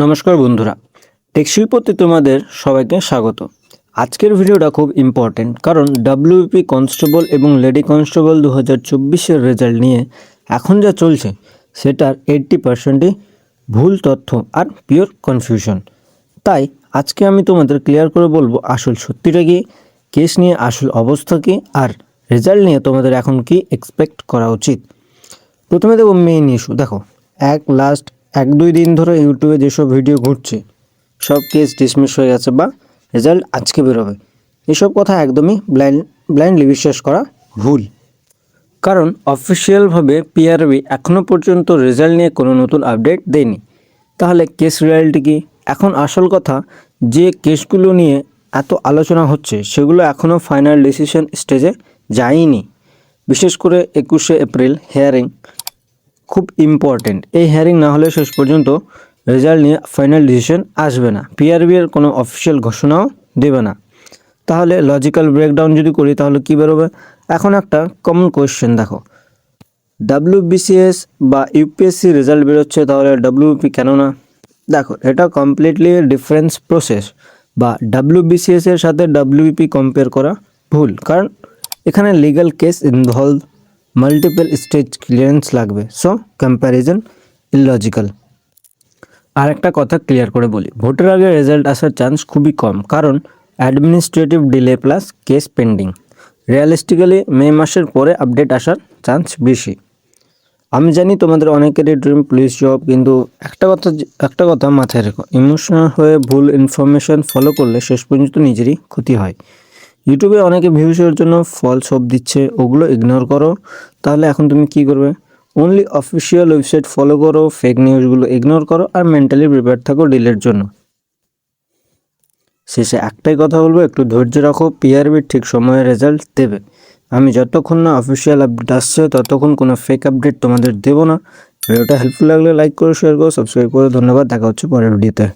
নমস্কার বন্ধুরা, টেকশিল্পতে তোমাদের সবাইকে স্বাগত। আজকের ভিডিওটা খুব ইম্পর্টেন্ট, কারণ ডাব্লিউপি কনস্টেবল এবং লেডি কনস্টেবল 2024-এর রেজাল্ট নিয়ে এখন যা চলছে সেটার 80%ই ভুল তথ্য আর পিওর কনফিউশন। তাই আজকে আমি তোমাদের ক্লিয়ার করে বলবো আসল সত্যিটা কি, কেস নিয়ে আসল অবস্থা কি, আর রেজাল্ট নিয়ে তোমাদের এখন কি এক্সপেক্ট করা উচিত। প্রথমে দেখো মেইন ইস্যু। দেখো, লাস্ট 1-2 দিন ধরে ইউটিউবে যেসব ভিডিও ঘুরছে সব কেস ডিসমিস হয়ে গেছে বা রেজাল্ট আজকে বেরোবে, এসব কথা একদমই ব্লাইন্ডলি বিশ্বাস করা ভুল। কারণ অফিসিয়ালভাবে পিআরবি এখনও পর্যন্ত রেজাল্ট নিয়ে কোনো নতুন আপডেট দেয়নি। তাহলে কেস রিয়ালিটি কি? এখন আসল কথা, যে কেসগুলো নিয়ে এত আলোচনা হচ্ছে সেগুলো এখনও ফাইনাল ডিসিশন স্টেজে যায়নি। বিশেষ করে 21শে এপ্রিল হিয়ারিং খুব ইম্পর্টেন্ট। এই হিয়ারিং না হলে শেষ পর্যন্ত রেজাল্ট নিয়ে ফাইনাল ডিসিশন আসবে না, পিআরবি এর কোনো অফিসিয়াল ঘোষণাও দেবে না। তাহলে লজিক্যাল ব্রেকডাউন যদি করি তাহলে কী বেরোবে? এখন একটা কমন কোয়েশ্চেন দেখো, ডাব্লিউবিসিএস বা ইউপিএসসি রেজাল্ট বেরোচ্ছে, তাহলে ডাব্লিউপি কেন না? দেখো, এটা কমপ্লিটলি ডিফারেন্স প্রসেস। বা ডাব্লিউবিসিএস এর সাথে ডাব্লিউপি কম্পেয়ার করা ভুল, কারণ এখানে legal case involve, multiple stage clearance লাগবে, সো কম্প্যারিজন ইললজিক্যাল। আর একটা কথা ক্লিয়ার করে বলি, ভোটের আগে রেজাল্ট আসার চান্স খুবই কম, কারণ administrative delay plus case pending. Realistically May মাসের পরে আপডেট আসার চান্স বেশি। আমি জানি তোমাদের অনেকেরই ড্রিম পুলিশ জব, কিন্তু একটা কথা মাথায় রেখো, ইমোশনাল হয়ে ভুল ইনফরমেশন ফলো করলে শেষ পর্যন্ত নিজেরই ক্ষতি হয়। ইউটিউবে অনেকে ভিউসের জন্য ফলস হোপ দিচ্ছে, ওগুলো ইগনোর করো। তাহলে এখন তুমি কি করবে? অনলি অফিসিয়াল ওয়েবসাইট ফলো করো, ফেক নিউজগুলো ইগনোর করো, আর মেন্টালি প্রিপেয়ার থাকো ডিলের জন্য। শেষে একটাই কথা বলবো, একটু ধৈর্য রাখো, পিআরবি ঠিক সময়ে রেজাল্ট দেবে। আমি যতক্ষণ না অফিসিয়াল আপডেট আসছে ততক্ষণ কোনো ফেক আপডেট তোমাদের দেবো না। ভিডিওটা হেল্পফুল লাগলে লাইক করো, শেয়ার করো, সাবস্ক্রাইব করো। ধন্যবাদ, দেখা হচ্ছে পরের ভিডিওতে।